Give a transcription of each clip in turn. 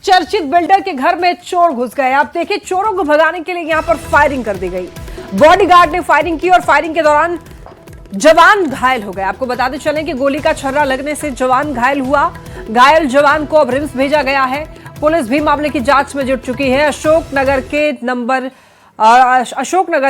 चर्चित बिल्डर के घर में चोर घुस गए। आप देखिए, चोरों को भगाने के लिए यहां पर फायरिंग कर दी गई। बॉडीगार्ड ने फायरिंग की और फायरिंग के दौरान जवान घायल हो गए। आपको बताते चलें कि गोली का छर्रा लगने से जवान घायल हुआ। घायल जवान को अब रिम्स भेजा गया है। पुलिस भी मामले की जांच में जुट चुकी है। अशोकनगर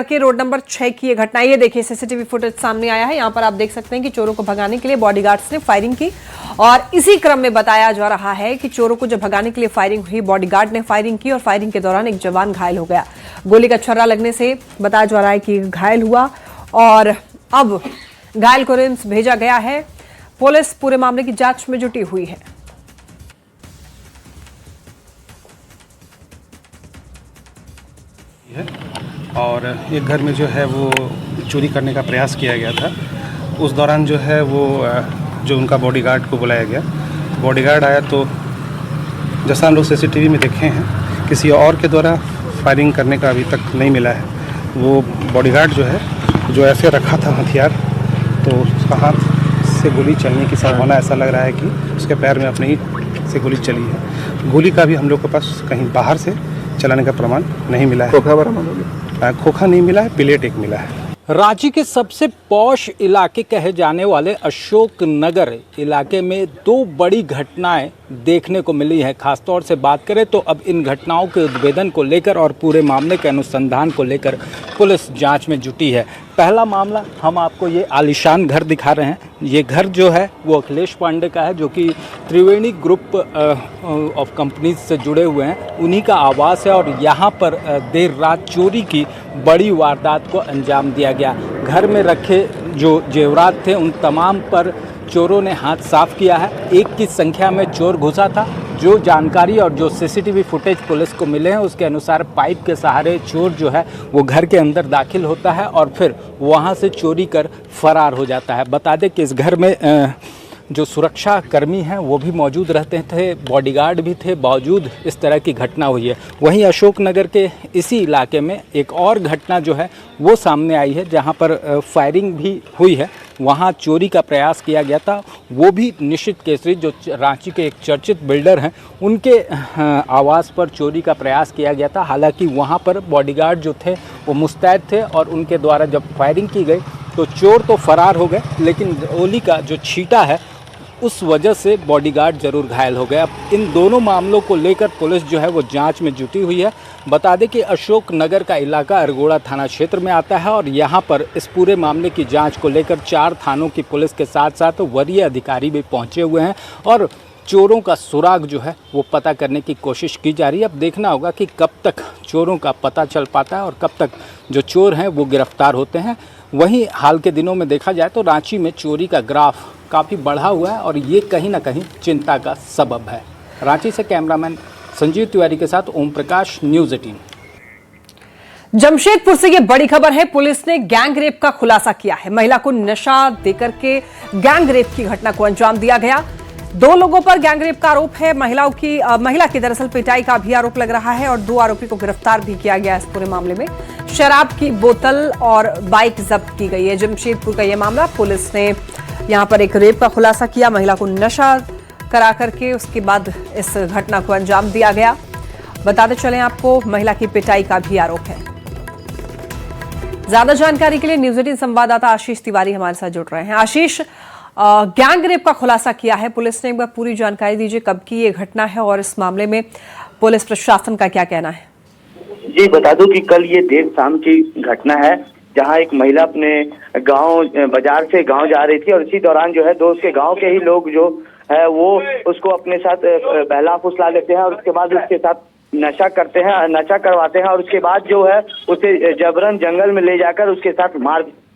के रोड नंबर 6 की यह घटना। ये देखिए, सीसीटीवी फुटेज सामने आया है। यहां पर आप देख सकते हैं कि चोरों को भगाने के लिए बॉडीगार्ड्स ने फायरिंग की और इसी क्रम में बताया जा रहा है कि चोरों को जब भगाने के लिए फायरिंग हुई, बॉडीगार्ड ने फायरिंग की और फायरिंग के दौरान एक जवान घायल हो गया। गोली का छर्रा लगने से बताया जा रहा है कि घायल हुआ और अब घायल को रिम्स भेजा गया है। पुलिस पूरे मामले की जांच में जुटी हुई है। और एक घर में जो है वो चोरी करने का प्रयास किया गया था। उस दौरान जो है वो जो उनका बॉडीगार्ड को बुलाया गया, बॉडीगार्ड आया तो जैसा हम लोग सीसीटीवी में देखे हैं, किसी और के द्वारा फायरिंग करने का अभी तक नहीं मिला है। वो बॉडीगार्ड जो है, जो ऐसे रखा था हथियार, तो उसका हाथ से गोली चलने की संभावना ऐसा लग रहा है कि उसके पैर में अपने ही से गोली चली है। गोली का भी हम लोग के पास कहीं बाहर से चलाने का प्रमाण नहीं मिला है। खोखा बरामद हो गया? खोखा नहीं मिला है, प्लेट एक मिला है। रांची के सबसे पॉश इलाके कहे जाने वाले अशोकनगर इलाके में दो बड़ी घटनाएं देखने को मिली है। खासतौर से बात करें तो अब इन घटनाओं के उद्भेदन को लेकर और पूरे मामले के अनुसंधान को लेकर पुलिस जांच में जुटी है। पहला मामला, हम आपको ये आलीशान घर दिखा रहे हैं। ये घर जो है वो अखिलेश पांडे का है, जो कि त्रिवेणी ग्रुप ऑफ कंपनीज से जुड़े हुए हैं। उन्हीं का आवास है और यहाँ पर देर रात चोरी की बड़ी वारदात को अंजाम दिया गया। घर में रखे जो जेवरात थे उन तमाम पर चोरों ने हाथ साफ किया है। एक की संख्या में चोर घुसा था। जो जानकारी और जो सीसीटीवी फुटेज पुलिस को मिले हैं उसके अनुसार पाइप के सहारे चोर जो है वो घर के अंदर दाखिल होता है और फिर वहां से चोरी कर फरार हो जाता है। बता दें कि इस घर में जो सुरक्षा कर्मी हैं वो भी मौजूद रहते थे, बॉडीगार्ड भी थे, बावजूद इस तरह की घटना हुई है। वहीं अशोकनगर के इसी इलाके में एक और घटना जो है वो सामने आई है, जहां पर फायरिंग भी हुई है। वहां चोरी का प्रयास किया गया था। वो भी निश्चित केसरी, जो रांची के एक चर्चित बिल्डर हैं, उनके आवास पर चोरी का प्रयास किया गया था। हालांकि वहां पर बॉडीगार्ड जो थे वो मुस्तैद थे और उनके द्वारा जब फायरिंग की गई तो चोर तो फरार हो गए, लेकिन गोली का जो छींटा है उस वजह से बॉडीगार्ड जरूर घायल हो गया। अब इन दोनों मामलों को लेकर पुलिस जो है वो जांच में जुटी हुई है। बता दें कि अशोकनगर का इलाका अरगोड़ा थाना क्षेत्र में आता है और यहाँ पर इस पूरे मामले की जांच को लेकर 4 थानों की पुलिस के साथ साथ वरीय अधिकारी भी पहुँचे हुए हैं और चोरों का सुराग जो है वो पता करने की कोशिश की जा रही है। अब देखना होगा कि कब तक चोरों का पता चल पाता है और कब तक जो चोर हैं वो गिरफ्तार होते हैं। वहीं हाल के दिनों में देखा जाए तो रांची में चोरी का ग्राफ काफ़ी बढ़ा हुआ है और ये कहीं ना कहीं चिंता का सबब है। रांची से कैमरामैन संजीव तिवारी के साथ ओम प्रकाश, न्यूज़ 18। जमशेदपुर से ये बड़ी खबर है। पुलिस ने गैंग रेप का खुलासा किया है। महिला को नशा देकर के गैंग रेप की घटना को अंजाम दिया गया। 2 लोगों पर गैंग रेप का आरोप है। महिला की दरअसल पिटाई का भी आरोप लग रहा है और 2 आरोपी को गिरफ्तार भी किया गया। इस पूरे मामले में शराब की बोतल और बाइक जब्त की गई है। जमशेदपुर का यह मामला, पुलिस ने यहां पर एक रेप का खुलासा किया। महिला को नशा करा करके उसके बाद इस घटना को अंजाम दिया गया। बताते चलें आपको, महिला की पिटाई का भी आरोप है। ज्यादा जानकारी के लिए न्यूज़ 18 संवाददाता आशीष तिवारी हमारे साथ जुड़ रहे हैं। आशीष, गैंग रेप का खुलासा किया है पुलिस ने, एक बार पूरी जानकारी दीजिए, कब की ये घटना है और इस मामले में पुलिस प्रशासन का क्या कहना है? जी, बता दूं कि कल ये देर शाम की घटना है, जहां एक महिला अपने गांव बाजार से गांव जा रही थी और इसी दौरान जो है 2 उसके गांव के ही लोग जो है वो उसको अपने साथ बहला फुसला लेते हैं और उसके बाद उसके साथ नशा करते हैं, नशा करवाते हैं और उसके बाद जो है उसे जबरन जंगल में ले जाकर उसके साथ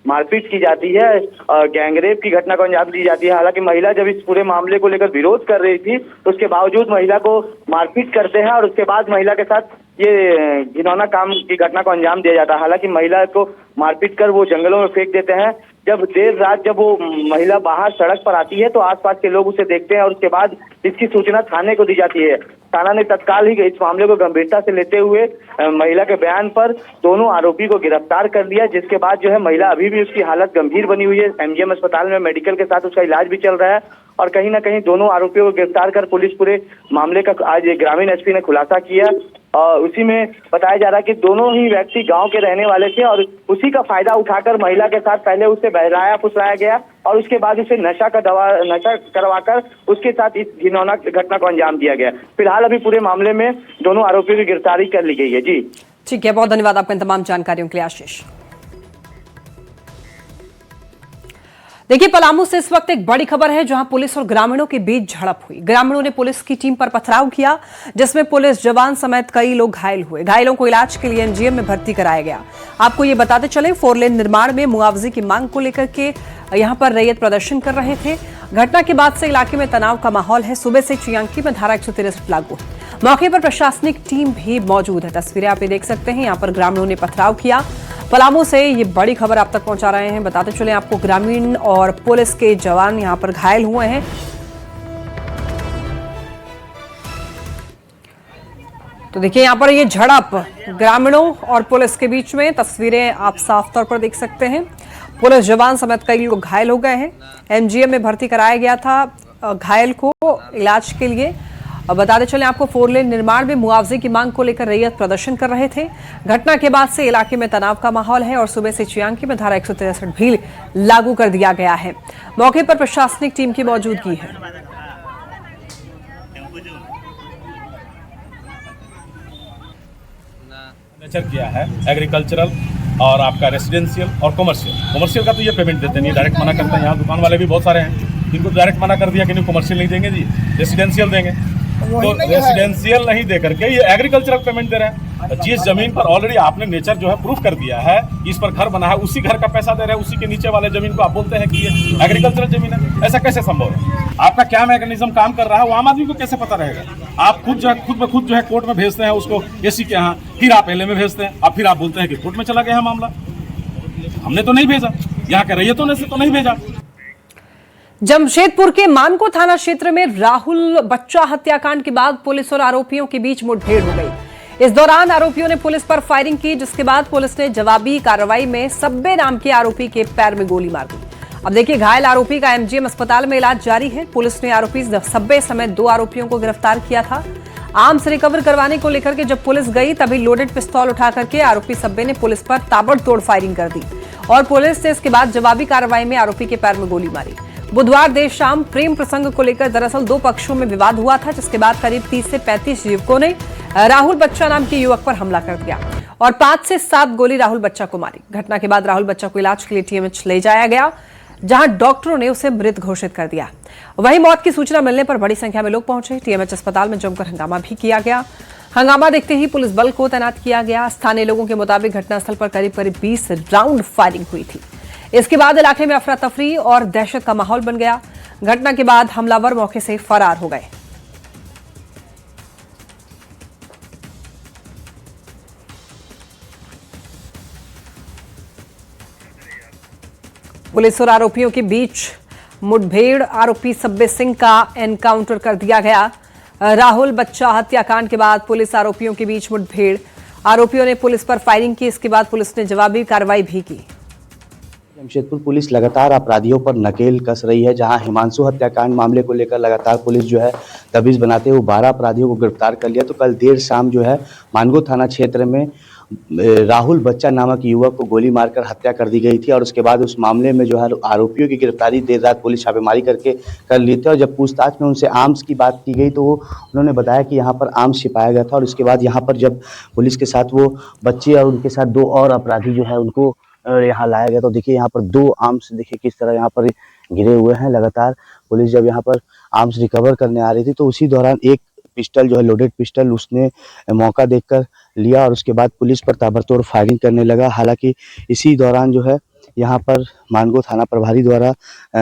मारपीट की जाती है और गैंगरेप की घटना को अंजाम दी जाती है। हालांकि महिला जब इस पूरे मामले को लेकर विरोध कर रही थी तो उसके बावजूद महिला को मारपीट करते हैं और उसके बाद महिला के साथ ये घिनौना काम की घटना को अंजाम दिया जाता है। हालांकि महिला को मारपीट कर वो जंगलों में फेंक देते हैं। जब देर रात जब वो महिला बाहर सड़क पर आती है तो आसपास के लोग उसे देखते हैं और उसके बाद इसकी सूचना थाने को दी जाती है। थाना ने तत्काल ही इस मामले को गंभीरता से लेते हुए महिला के बयान पर दोनों आरोपी को गिरफ्तार कर लिया, जिसके बाद जो है महिला अभी भी उसकी हालत गंभीर बनी हुई है। एमजीएम अस्पताल में मेडिकल के साथ उसका इलाज भी चल रहा है और कहीं ना कहीं दोनों आरोपियों को गिरफ्तार कर पुलिस पूरे मामले का आज ग्रामीण एसपी ने खुलासा किया। उसी में बताया जा रहा है कि दोनों ही व्यक्ति गांव के रहने वाले थे और उसी का फायदा उठाकर महिला के साथ पहले उसे बहलाया फुसलाया गया और उसके बाद उसे नशा करवाकर उसके साथ इस घिनौना घटना को अंजाम दिया गया। फिलहाल अभी पूरे मामले में दोनों आरोपियों की गिरफ्तारी कर ली गई है। जी ठीक है, बहुत धन्यवाद आपका इन तमाम जानकारियों के लिए आशीष। देखिए, पलामू से इस वक्त एक बड़ी खबर है जहां पुलिस और ग्रामीणों के बीच झड़प हुई। ग्रामीणों ने पुलिस की टीम पर पथराव किया जिसमें पुलिस जवान समेत कई लोग घायल हुए। घायलों को इलाज के लिए एमजीएम में भर्ती कराया गया। आपको ये बताते चले, 4 लेन निर्माण में मुआवजे की मांग को लेकर के यहां पर रैयत प्रदर्शन कर रहे थे। घटना के बाद से इलाके में तनाव का माहौल है। सुबह से चियांकी में धारा 163 लागू है। मौके पर प्रशासनिक टीम भी मौजूद है। तस्वीरें आप ये देख सकते हैं। यहाँ पर ग्रामीणों ने पथराव किया। पलामू से ये बड़ी खबर आप तक पहुंचा रहे हैं। बताते चले आपको, ग्रामीण और पुलिस के जवान यहां पर घायल हुए हैं। तो देखिए, यहां पर ये झड़प ग्रामीणों और पुलिस के बीच में, तस्वीरें आप साफ तौर पर देख सकते हैं। पुलिस जवान समेत कई लोग घायल हो गए हैं। एमजीएम में भर्ती कराया गया था घायल को इलाज के लिए। और बताते चले आपको, 4 लेन निर्माण में मुआवजे की मांग को लेकर रैयत प्रदर्शन कर रहे थे। घटना के बाद से इलाके में तनाव का माहौल है और सुबह से चियांकी में धारा 163 भी लागू कर दिया गया है। मौके पर प्रशासनिक टीम की मौजूदगी है। नेचर किया है एग्रीकल्चरल और आपका रेसिडेंशियल और कॉमर्शियल का तो ये पेमेंट देते नहीं, डायरेक्ट मना करते हैं। यहाँ दुकान वाले भी बहुत सारे हैं, इनको डायरेक्ट मना कर दिया कि नहीं कॉमर्शियल नहीं देंगे जी, रेसिडेंशियल देंगे। तो रेसिडेंशियल नहीं दे करके ये एग्रीकल्चरल पेमेंट दे रहे हैं। जिस जमीन पर ऑलरेडी आपने नेचर जो है प्रूफ कर दिया है, इस पर घर बना है, उसी घर का पैसा दे रहे हैं, उसी के नीचे वाले जमीन को आप बोलते हैं कि ये एग्रीकल्चरल जमीन है। ऐसा कैसे संभव है? आपका क्या मैकेनिज्म काम कर रहा है वो आम आदमी को कैसे पता रहेगा? आप खुद जो है कोर्ट में भेजते हैं उसको एसी के यहाँ, फिर आप एलए में भेजते हैं, अब फिर आप बोलते हैं कि कोर्ट में चला गया है मामला। हमने तो नहीं भेजा, यहाँ के रैयतों ने से तो नहीं भेजा। जमशेदपुर के मानको थाना क्षेत्र में राहुल बच्चा हत्याकांड के बाद पुलिस और आरोपियों के बीच मुठभेड़ हो गई। इस दौरान आरोपियों ने पुलिस पर फायरिंग की, जिसके बाद पुलिस ने जवाबी कार्रवाई में सब्बे नाम के आरोपी के पैर में गोली मार दी। अब देखिए, घायल आरोपी का एमजीएम अस्पताल में इलाज जारी है। पुलिस ने आरोपी सब्बे समेत 2 आरोपियों को गिरफ्तार किया था। आर्म्स रिकवर करवाने को लेकर के जब पुलिस गई तभी लोडेड पिस्तौल उठा करके आरोपी सब्बे ने पुलिस पर ताबड़तोड़ फायरिंग कर दी और पुलिस ने इसके बाद जवाबी कार्रवाई में आरोपी के पैर में गोली मारी। बुधवार देर शाम प्रेम प्रसंग को लेकर दरअसल 2 पक्षों में विवाद हुआ था, जिसके बाद करीब 30 से 35 युवकों ने राहुल बच्चा नाम के युवक पर हमला कर दिया और 5 से 7 गोली राहुल बच्चा को मारी। घटना के बाद राहुल बच्चा को इलाज के लिए टीएमएच ले जाया गया, जहां डॉक्टरों ने उसे मृत घोषित कर दिया। वहीं मौत की सूचना मिलने पर बड़ी संख्या में लोग पहुंचे। टीएमएच अस्पताल में जमकर हंगामा भी किया गया। हंगामा देखते ही पुलिस बल को तैनात किया गया। स्थानीय लोगों के मुताबिक घटनास्थल पर करीब 20 राउंड फायरिंग हुई थी। इसके बाद इलाके में अफरा तफरी और दहशत का माहौल बन गया। घटना के बाद हमलावर मौके से फरार हो गए। पुलिस और आरोपियों के बीच मुठभेड़, आरोपी सब्बे सिंह का एनकाउंटर कर दिया गया। राहुल बच्चा हत्याकांड के बाद पुलिस आरोपियों के बीच मुठभेड़, आरोपियों ने पुलिस पर फायरिंग की। इसके बाद पुलिस ने जवाबी कार्रवाई भी की। जमशेदपुर पुलिस लगातार अपराधियों पर नकेल कस रही है। जहां हिमांशु हत्याकांड मामले को लेकर लगातार पुलिस जो है दबिश बनाते हुए 12 अपराधियों को गिरफ्तार कर लिया। तो कल देर शाम जो है मानगो थाना क्षेत्र में राहुल बच्चा नामक युवक को गोली मारकर हत्या कर दी गई थी और उसके बाद उस मामले में जो है आरोपियों की गिरफ्तारी देर रात पुलिस छापेमारी करके कर ली थी। और जब पूछताछ में उनसे आर्म्स की बात की गई तो उन्होंने बताया कि यहाँ पर आर्म्स छिपाया गया था। और उसके बाद यहाँ पर जब पुलिस के साथ वो बच्चे और उनके साथ 2 और अपराधी जो है उनको यहाँ लाया गया। तो देखिए यहाँ पर 2 आर्म्स देखिए किस तरह यहाँ पर गिरे हुए हैं। लगातार पुलिस जब यहाँ पर आर्म्स रिकवर करने आ रही थी तो उसी दौरान एक पिस्टल जो है लोडेड पिस्टल उसने मौका देखकर लिया और उसके बाद पुलिस पर ताबड़तोड़ फायरिंग करने लगा। हालांकि इसी दौरान जो है यहाँ पर मानगो थाना प्रभारी द्वारा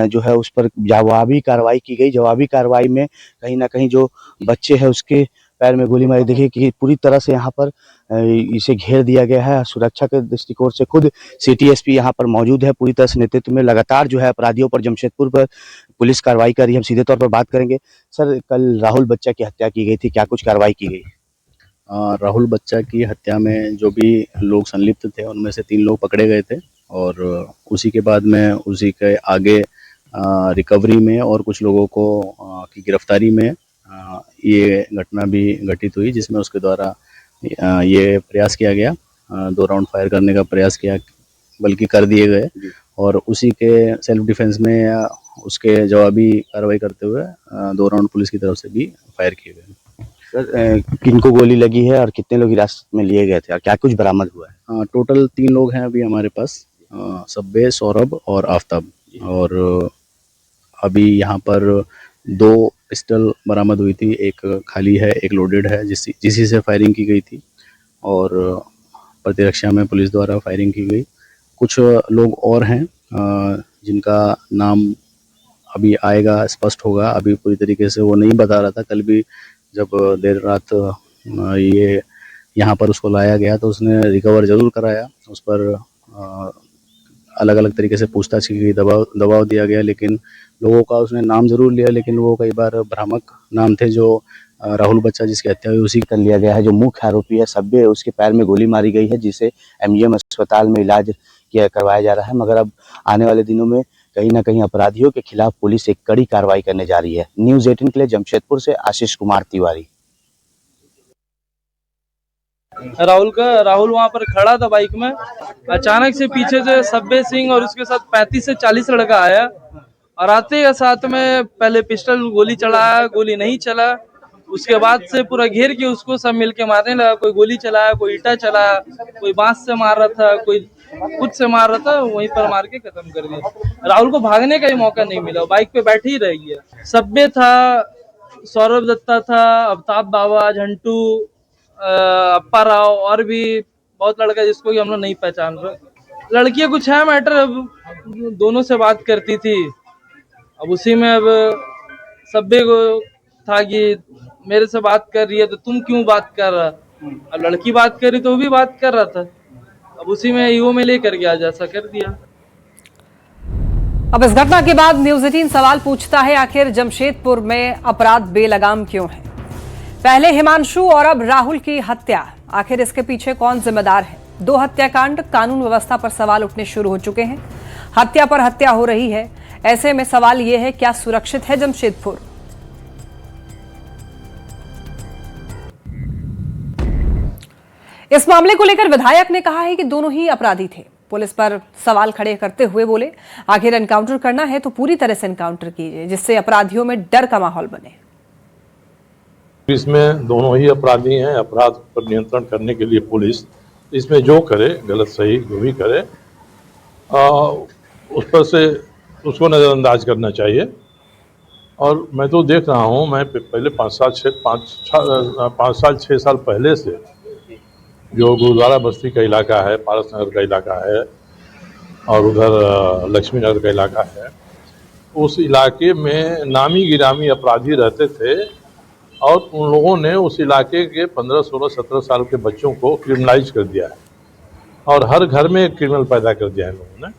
जो है उस पर जवाबी कार्रवाई की गई। जवाबी कार्रवाई में कहीं ना कहीं जो बच्चे हैं उसके पैर में गोली मारी। देखिए कि पूरी तरह से यहाँ पर इसे घेर दिया गया है। सुरक्षा के दृष्टिकोण से खुद सिटी एसपी यहाँ पर मौजूद है पूरी तरह से नेतृत्व में। लगातार जो है अपराधियों पर जमशेदपुर पर पुलिस कार्रवाई कर रही है। हम सीधे तौर पर बात करेंगे। सर, कल राहुल बच्चा की हत्या की गई थी, क्या कुछ कार्रवाई की गई? राहुल बच्चा की हत्या में जो भी लोग संलिप्त थे उनमें से 3 लोग पकड़े गए थे और उसी के बाद में उसी के आगे रिकवरी में और कुछ लोगों को की गिरफ्तारी में ये घटना भी घटित हुई, जिसमें उसके द्वारा ये प्रयास किया गया, 2 राउंड फायर करने का प्रयास किया, बल्कि कर दिए गए, और उसी के सेल्फ डिफेंस में उसके जवाबी कार्रवाई करते हुए 2 राउंड पुलिस की तरफ से भी फायर किए गए। सर, किनको गोली लगी है और कितने लोग हिरासत में लिए गए थे और क्या कुछ बरामद हुआ है? टोटल 3 लोग हैं अभी हमारे पास, सब्बे, सौरभ और आफताब, और अभी यहाँ पर 2 पिस्टल बरामद हुई थी, एक खाली है, एक लोडेड है, जिसी से फायरिंग की गई थी, और प्रतिरक्षा में पुलिस द्वारा फायरिंग की गई। कुछ लोग और हैं जिनका नाम अभी आएगा, स्पष्ट होगा, अभी पूरी तरीके से वो नहीं बता रहा था। कल भी जब देर रात ये यहाँ पर उसको लाया गया तो उसने रिकवर जरूर कराया, उस पर अलग अलग तरीके से पूछताछ की गई, दबाव दिया गया, लेकिन लोगों का उसने नाम जरूर लिया, लेकिन वो कई बार भ्रामक नाम थे। जो राहुल बच्चा जिसकी हत्या हुई उसी कर लिया गया है। जो मुख्य आरोपी है सब्बे, उसके पैर में गोली मारी गई है, जिसे एमजीएम अस्पताल में इलाज करवाया जा रहा है। मगर अब आने वाले दिनों में कहीं ना कहीं अपराधियों के खिलाफ पुलिस एक कड़ी कार्रवाई करने जा रही है। न्यूज़ 18 के लिए जमशेदपुर से आशीष कुमार तिवारी। राहुल वहां पर खड़ा था बाइक में, अचानक से पीछे से सब्बे सिंह और उसके साथ 35 से 40 लड़का आया, और आते के साथ में पहले पिस्टल गोली चलाया, गोली नहीं चला, उसके बाद से पूरा घेर के उसको सब मिलके मारने लगा। कोई गोली चलाया, कोई ईटा चलाया, कोई बांस से मार रहा था, कोई खुद से मार रहा था, वहीं पर मार के खत्म कर दिया। राहुल को भागने का भी मौका नहीं मिला, बाइक पे बैठे ही रह गया। सब्बे था, सौरभ दत्ता था, अवताब बाबा, झंटू, अप्पा राव, और भी बहुत लड़का जिसको कि हम लोग नहीं पहचान रहे। लड़कियां कुछ है मैटर, अब दोनों से बात करती थी, अब उसी में अब सब्बे को था कि मेरे से बात कर रही है तो तुम क्यों बात कर रहा, अब लड़की बात कर रही तो वो भी बात कर रहा था, अब उसी में ईगो में लेकर गया, जैसा कर दिया। अब इस घटना के बाद न्यूज़ 18 सवाल पूछता है, आखिर जमशेदपुर में अपराध बेलगाम क्यों है? पहले हिमांशु और अब राहुल की हत्या, आखिर इसके पीछे कौन जिम्मेदार है? 2 हत्याकांड, कानून व्यवस्था पर सवाल उठने शुरू हो चुके हैं। हत्या पर हत्या हो रही है, ऐसे में सवाल यह है, क्या सुरक्षित है जमशेदपुर? इस मामले को लेकर विधायक ने कहा है कि दोनों ही अपराधी थे। पुलिस पर सवाल खड़े करते हुए बोले, आखिर एनकाउंटर करना है तो पूरी तरह से एनकाउंटर कीजिए, जिससे अपराधियों में डर का माहौल बने। इसमें दोनों ही अपराधी हैं। अपराध पर नियंत्रण करने के लिए पुलिस इसमें जो करे, गलत सही जो भी करे, उस पर से उसको नज़रअंदाज करना चाहिए। और मैं तो देख रहा हूँ, मैं पहले 5 साल 6 साल पहले से जो गुरुद्वारा बस्ती का इलाका है, पारस नगर का इलाका है, और उधर लक्ष्मी नगर का इलाका है, उस इलाके में नामी गिरामी अपराधी रहते थे, और उन लोगों ने उस इलाके के 15, 16, 17 साल के बच्चों को क्रिमिनलाइज कर दिया है, और हर घर में एक क्रिमिनल पैदा कर दिया है लोगों ने।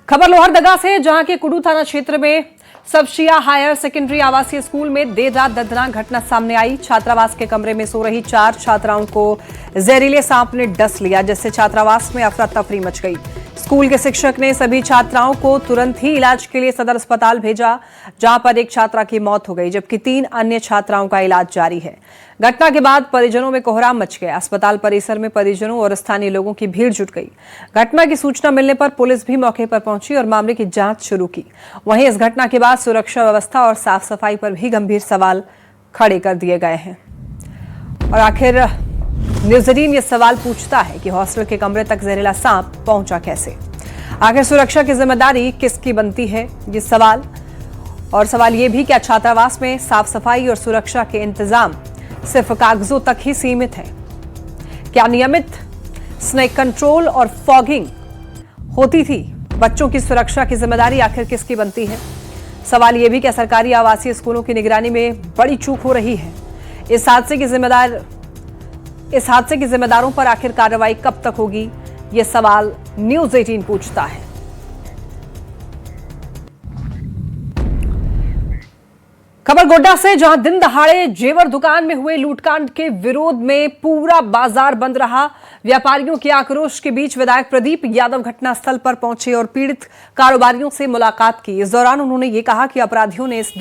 खबर लोहरदगा से, जहां के कुडू थाना क्षेत्र में सबशिया हायर सेकेंडरी आवासीय स्कूल में देर रात दर्दनाक घटना सामने आई। छात्रावास के कमरे में सो रही 4 छात्राओं को जहरीले सांप ने डस लिया, जिससे छात्रावास में अफरा तफरी मच गई। स्कूल के शिक्षक ने सभी छात्राओं को तुरंत ही इलाज के लिए सदर अस्पताल भेजा, जहां पर एक छात्रा की मौत हो गई, जबकि 3 अन्य छात्राओं का इलाज जारी है। घटना के बाद परिजनों में कोहराम मच गया। अस्पताल परिसर में परिजनों और स्थानीय लोगों की भीड़ जुट गई। घटना की सूचना मिलने पर पुलिस भी मौके पर पहुंची और मामले की जांच शुरू की। वहीं इस घटना के बाद सुरक्षा व्यवस्था और साफ सफाई पर भी गंभीर सवाल खड़े कर दिए गए हैं। और आखिर न्यूज़ 18 ये सवाल पूछता है कि हॉस्टल के कमरे तक जहरीला सांप पहुंचा कैसे? आखिर सुरक्षा की जिम्मेदारी किसकी बनती है, ये सवाल। और सवाल ये भी, क्या छात्रावास में साफ सफाई और सुरक्षा के इंतजाम सिर्फ कागजों तक ही सीमित है? क्या नियमित स्नेक कंट्रोल और फॉगिंग होती थी? बच्चों की सुरक्षा की जिम्मेदारी आखिर किसकी बनती है? सवाल यह भी, क्या सरकारी आवासीय स्कूलों की निगरानी में बड़ी चूक हो रही है? इस हादसे के जिम्मेदारों पर आखिर कार्रवाई कब तक होगी? ये सवाल न्यूज़ 18 पूछता है। खबर गोड्डा से, जहां दिन दहाड़े जेवर दुकान में हुए लूटकांड के विरोध में पूरा बाजार बंद रहा। व्यापारियों के आक्रोश के बीच विधायक प्रदीप यादव घटनास्थल पर पहुंचे और पीड़ित कारोबारियों से मुलाकात की। इस दौरान उन्होंने ये कहा कि अपराधियों ने इस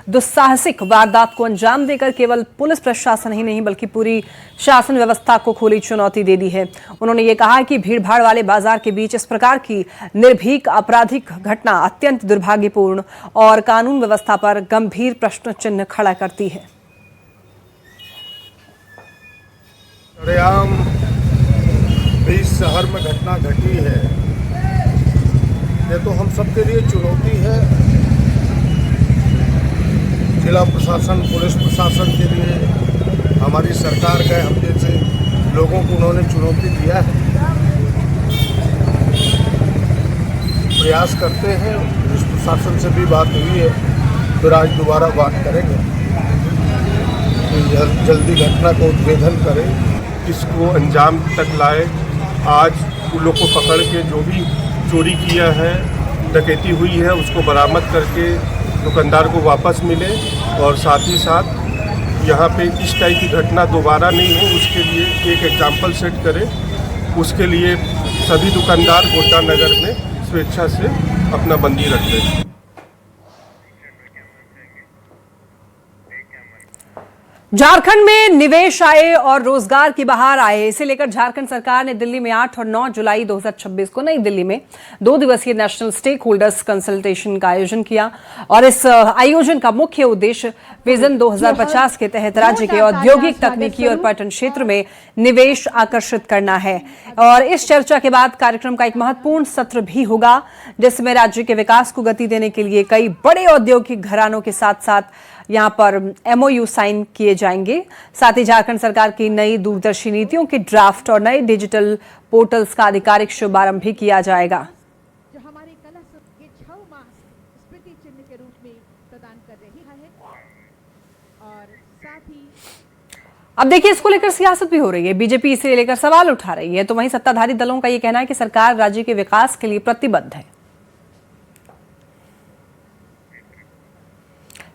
दुस्साहसिक वारदात को अंजाम देकर केवल पुलिस प्रशासन ही नहीं बल्कि पूरी शासन व्यवस्था को खुली चुनौती दे दी है। उन्होंने ये कहा कि भीड़भाड़ वाले बाजार के बीच इस प्रकार की निर्भीक आपराधिक घटना अत्यंत दुर्भाग्यपूर्ण और कानून व्यवस्था पर गंभीर प्रश्न चिन्ह खड़ा करती है। इस शहर में घटना घटी है, ये तो हम सबके लिए चुनौती है। जिला प्रशासन, पुलिस प्रशासन के लिए, हमारी सरकार का, हम जैसे लोगों को उन्होंने चुनौती दिया है। प्रयास करते हैं, पुलिस प्रशासन से भी बात हुई है, फिर आज दोबारा बात करेंगे कि जल्दी घटना को उद्भेदन करें, इसको अंजाम तक लाए। आज उन लोग को पकड़ के जो भी चोरी किया है, डकैती हुई है, उसको बरामद करके दुकानदार को वापस मिले और साथ ही साथ यहाँ पे इस टाइप की घटना दोबारा नहीं हो, उसके लिए एक एग्जाम्पल सेट करें। उसके लिए सभी दुकानदार गोड्डा नगर में स्वेच्छा से अपना बंदी रखते हैं। झारखंड में निवेश आए और रोजगार की बहार आए, इसे लेकर झारखंड सरकार ने दिल्ली में 8 और 9 जुलाई 2026 को नई दिल्ली में 2 दिवसीय नेशनल स्टेक होल्डर्स कंसल्टेशन का आयोजन किया। और इस आयोजन का मुख्य उद्देश्य विजन 2050 के तहत राज्य के औद्योगिक, तकनीकी और पर्यटन क्षेत्र में निवेश आकर्षित करना है। और इस चर्चा के बाद कार्यक्रम का एक महत्वपूर्ण सत्र भी होगा, जिसमें राज्य के विकास को गति देने के लिए कई बड़े औद्योगिक घरानों के साथ साथ यहां पर MOU साइन किए जाएंगे। साथ ही झारखंड सरकार की नई दूरदर्शी नीतियों के ड्राफ्ट और नए डिजिटल पोर्टल्स का आधिकारिक शुभारंभ भी किया जाएगा, जो हमारे कला के 6 माह स्मृति चिन्ह के रूप में प्रदान कर रही है। और साथ ही अब देखिए, इसको लेकर सियासत भी हो रही है। बीजेपी इसे लेकर सवाल उठा रही है, तो वहीं सत्ताधारी दलों का यह कहना है कि सरकार राज्य के विकास के लिए प्रतिबद्ध है।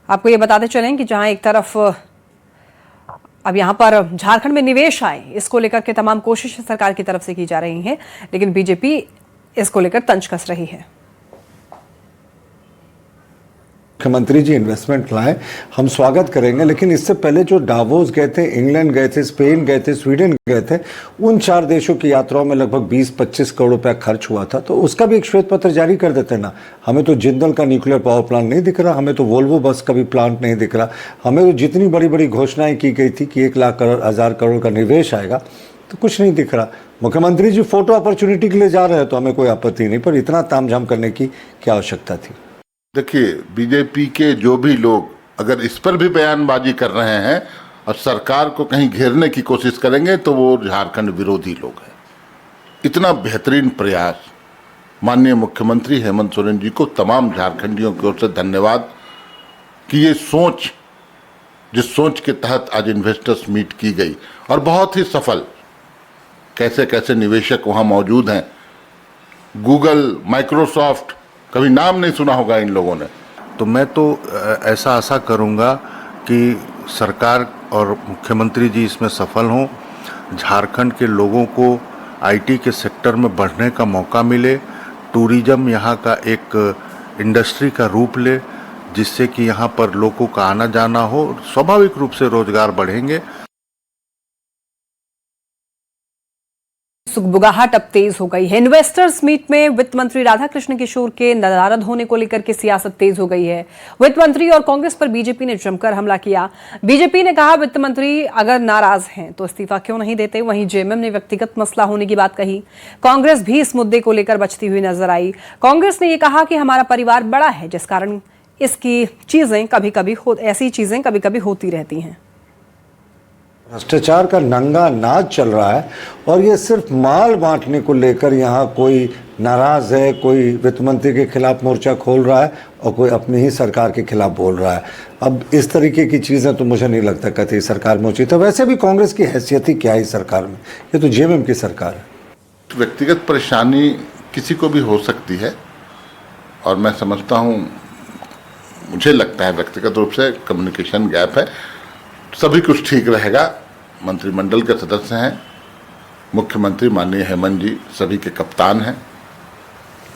आपको ये बताते चलें कि जहां एक तरफ अब यहां पर झारखंड में निवेश आए, इसको लेकर के तमाम कोशिशें सरकार की तरफ से की जा रही हैं, लेकिन बीजेपी इसको लेकर तंज कस रही है। मुख्यमंत्री जी इन्वेस्टमेंट लाए, हम स्वागत करेंगे, लेकिन इससे पहले जो डावोस गए थे, इंग्लैंड गए थे, स्पेन गए थे, स्वीडन गए थे, उन 4 देशों की यात्राओं में लगभग 20-25 करोड़ रुपया खर्च हुआ था। तो उसका भी एक श्वेत पत्र जारी कर देते ना। हमें तो जिंदल का न्यूक्लियर पावर प्लांट नहीं दिख रहा, हमें तो वोल्वो बस का भी प्लांट नहीं दिख रहा, हमें तो जितनी बड़ी बड़ी घोषणाएं की गई थी कि 1,00,000 करोड़ का निवेश आएगा, तो कुछ नहीं दिख रहा। मुख्यमंत्री जी फोटो अपॉर्चुनिटी के लिए जा रहे हैं तो हमें कोई आपत्ति नहीं, पर इतना तामझाम करने की क्या आवश्यकता थी? देखिए, बीजेपी के जो भी लोग अगर इस पर भी बयानबाजी कर रहे हैं और सरकार को कहीं घेरने की कोशिश करेंगे तो वो झारखंड विरोधी लोग हैं। इतना बेहतरीन प्रयास माननीय मुख्यमंत्री हेमंत सोरेन जी को, तमाम झारखंडियों की ओर से धन्यवाद कि ये सोच, जिस सोच के तहत आज इन्वेस्टर्स मीट की गई और बहुत ही सफल, कैसे कैसे निवेशक वहाँ मौजूद हैं। गूगल, माइक्रोसॉफ्ट, कभी नाम नहीं सुना होगा इन लोगों ने। तो मैं तो ऐसा आशा करूंगा कि सरकार और मुख्यमंत्री जी इसमें सफल हों, झारखंड के लोगों को IT के सेक्टर में बढ़ने का मौका मिले, टूरिज्म यहाँ का एक इंडस्ट्री का रूप ले, जिससे कि यहाँ पर लोगों का आना जाना हो, स्वाभाविक रूप से रोजगार बढ़ेंगे। सुगबुगाहट अब तेज हो गई है। इन्वेस्टर्स मीट में वित्त मंत्री राधाकृष्ण किशोर के नदारद होने को लेकर के सियासत तेज हो गई है। वित्त मंत्री और कांग्रेस पर बीजेपी ने जमकर हमला किया। बीजेपी ने कहा वित्त मंत्री अगर नाराज हैं तो इस्तीफा क्यों नहीं देते। वहीं जेएमएम ने व्यक्तिगत मसला होने की बात कही। कांग्रेस भी इस मुद्दे को लेकर बचती हुई नजर आई। कांग्रेस ने यह कहा कि हमारा परिवार बड़ा है, जिस कारण इसकी चीजें ऐसी चीजें कभी कभी होती रहती हैं। भ्रष्टाचार का नंगा नाच चल रहा है और ये सिर्फ माल बांटने को लेकर यहाँ कोई नाराज है, कोई वित्त मंत्री के खिलाफ मोर्चा खोल रहा है और कोई अपनी ही सरकार के खिलाफ बोल रहा है। अब इस तरीके की चीज़ें तो मुझे नहीं लगता कतई सरकार में उचित है। वैसे भी कांग्रेस की हैसियत ही क्या है सरकार में, ये तो जेएमएम की सरकार है। व्यक्तिगत परेशानी किसी को भी हो सकती है और मैं समझता हूँ मुझे लगता है व्यक्तिगत रूप से कम्युनिकेशन गैप है। सभी कुछ ठीक रहेगा। मंत्रिमंडल के सदस्य हैं, मुख्यमंत्री माननीय हेमंत जी सभी के कप्तान हैं।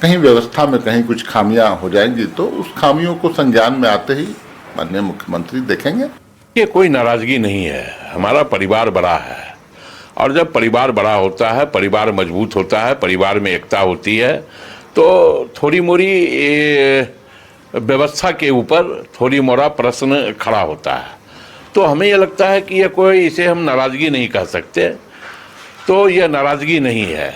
कहीं व्यवस्था में कहीं कुछ खामियां हो जाएंगी तो उस खामियों को संज्ञान में आते ही माननीय मुख्यमंत्री देखेंगे। ये कोई नाराजगी नहीं है, हमारा परिवार बड़ा है और जब परिवार बड़ा होता है, परिवार मजबूत होता है, परिवार में एकता होती है तो थोड़ी मोरी व्यवस्था के ऊपर थोड़ी मोरा प्रश्न खड़ा होता है। तो हमें यह लगता है कि ये कोई, इसे हम नाराजगी नहीं कह सकते, तो यह नाराजगी नहीं है।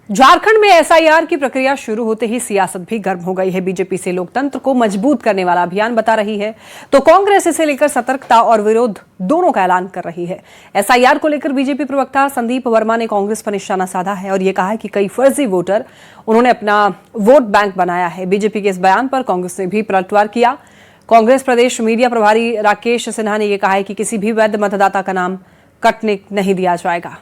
झारखंड में एसआईआर की प्रक्रिया शुरू होते ही सियासत भी गर्म हो गई है। बीजेपी से लोकतंत्र को मजबूत करने वाला अभियान बता रही है तो कांग्रेस इसे लेकर सतर्कता और विरोध दोनों का ऐलान कर रही है। एसआईआर को लेकर बीजेपी प्रवक्ता संदीप वर्मा ने कांग्रेस पर निशाना साधा है और यह कहा है कि कई फर्जी वोटर उन्होंने अपना वोट बैंक बनाया है। बीजेपी के इस बयान पर कांग्रेस ने भी पलटवार किया। कांग्रेस प्रदेश मीडिया प्रभारी राकेश सिन्हा ने यह कहा है कि किसी भी वैध मतदाता का नाम कटने नहीं दिया जाएगा।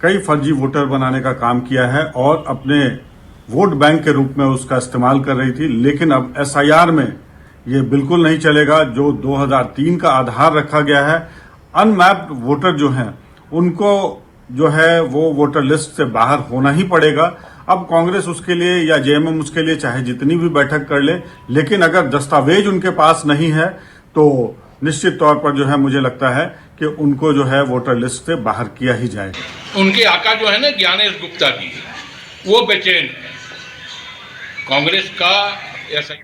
कई फर्जी वोटर बनाने का काम किया है और अपने वोट बैंक के रूप में उसका इस्तेमाल कर रही थी। लेकिन अब एसआईआर में ये बिल्कुल नहीं चलेगा। जो 2003 का आधार रखा गया है, अनमैप्ड वोटर जो हैं उनको जो है वो वोटर लिस्ट से बाहर होना ही पड़ेगा। अब कांग्रेस उसके लिए या जेएमएम उसके लिए चाहे जितनी भी बैठक कर ले, लेकिन अगर दस्तावेज उनके पास नहीं है तो निश्चित तौर पर जो है मुझे लगता है कि उनको जो है वोटर लिस्ट से बाहर किया ही जाएगा। उनके आका जो है ना ज्ञानेश गुप्ता जी, वो बेचैन है। कांग्रेस का ऐसा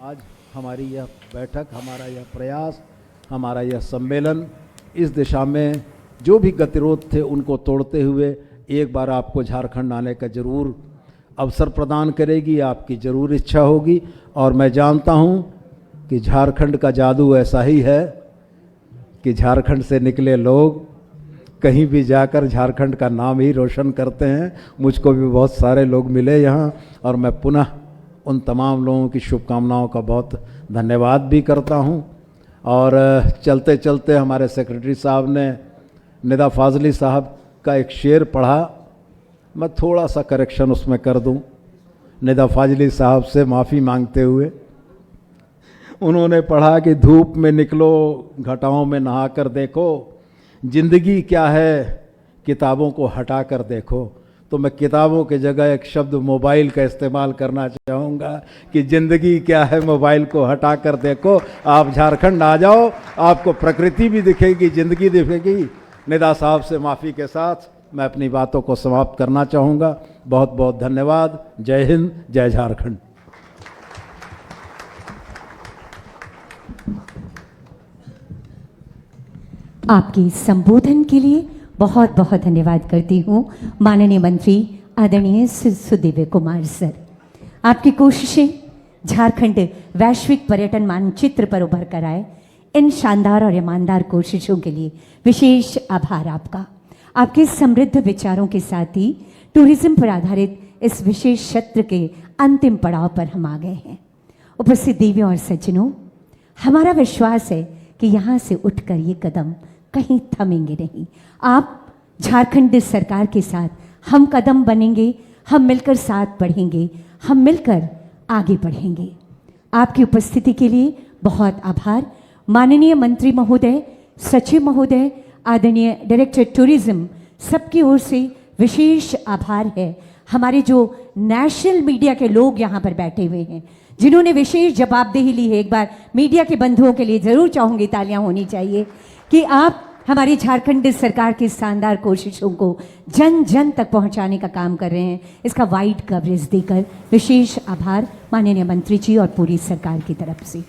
आज हमारी यह बैठक, हमारा यह प्रयास, हमारा यह सम्मेलन इस दिशा में जो भी गतिरोध थे उनको तोड़ते हुए एक बार आपको झारखंड आने का जरूर अवसर प्रदान करेगी। आपकी जरूर इच्छा होगी और मैं जानता हूं कि झारखंड का जादू ऐसा ही है कि झारखंड से निकले लोग कहीं भी जाकर झारखंड का नाम ही रोशन करते हैं। मुझको भी बहुत सारे लोग मिले यहाँ और मैं पुनः उन तमाम लोगों की शुभकामनाओं का बहुत धन्यवाद भी करता हूँ। और चलते चलते हमारे सेक्रेटरी साहब ने निदा फाजली साहब का एक शेर पढ़ा, मैं थोड़ा सा करेक्शन उसमें कर दूं। निदा फाजली साहब से माफ़ी मांगते हुए उन्होंने पढ़ा कि धूप में निकलो, घटाओं में नहा कर देखो, जिंदगी क्या है किताबों को हटा कर देखो। तो मैं किताबों के जगह एक शब्द मोबाइल का इस्तेमाल करना चाहूँगा कि ज़िंदगी क्या है मोबाइल को हटा कर देखो। आप झारखंड आ जाओ, आपको प्रकृति भी दिखेगी, ज़िंदगी दिखेगी। निदा साहब से माफ़ी के साथ मैं अपनी बातों को समाप्त करना चाहूँगा। बहुत बहुत धन्यवाद। जय हिंद, जय झारखंड। आपके संबोधन के लिए बहुत बहुत धन्यवाद करती हूँ माननीय मंत्री आदरणीय सुदेव कुमार सर। आपकी कोशिशें झारखंड वैश्विक पर्यटन मानचित्र पर उभर कर आए, इन शानदार और ईमानदार कोशिशों के लिए विशेष आभार आपका। आपके समृद्ध विचारों के साथ ही टूरिज्म पर आधारित इस विशेष सत्र के अंतिम पड़ाव पर हम आ गए हैं। उपस्थित देवियों और सज्जनों, हमारा विश्वास है कि यहाँ से उठकर ये कदम कहीं थमेंगे नहीं। आप झारखंड सरकार के साथ हम कदम बनेंगे, हम मिलकर साथ बढ़ेंगे, हम मिलकर आगे बढ़ेंगे। आपकी उपस्थिति के लिए बहुत आभार। माननीय मंत्री महोदय, सचिव महोदय, आदरणीय डायरेक्टर टूरिज्म, सबकी ओर से विशेष आभार है। हमारे जो नेशनल मीडिया के लोग यहाँ पर बैठे हुए हैं जिन्होंने विशेष जवाबदेही ली है, एक बार मीडिया के बंधुओं के लिए ज़रूर चाहूँगी तालियां होनी चाहिए कि आप हमारी झारखंड सरकार की शानदार कोशिशों को जन जन तक पहुंचाने का काम कर रहे हैं। इसका वाइड कवरेज देकर विशेष आभार माननीय मंत्री जी और पूरी सरकार की तरफ से।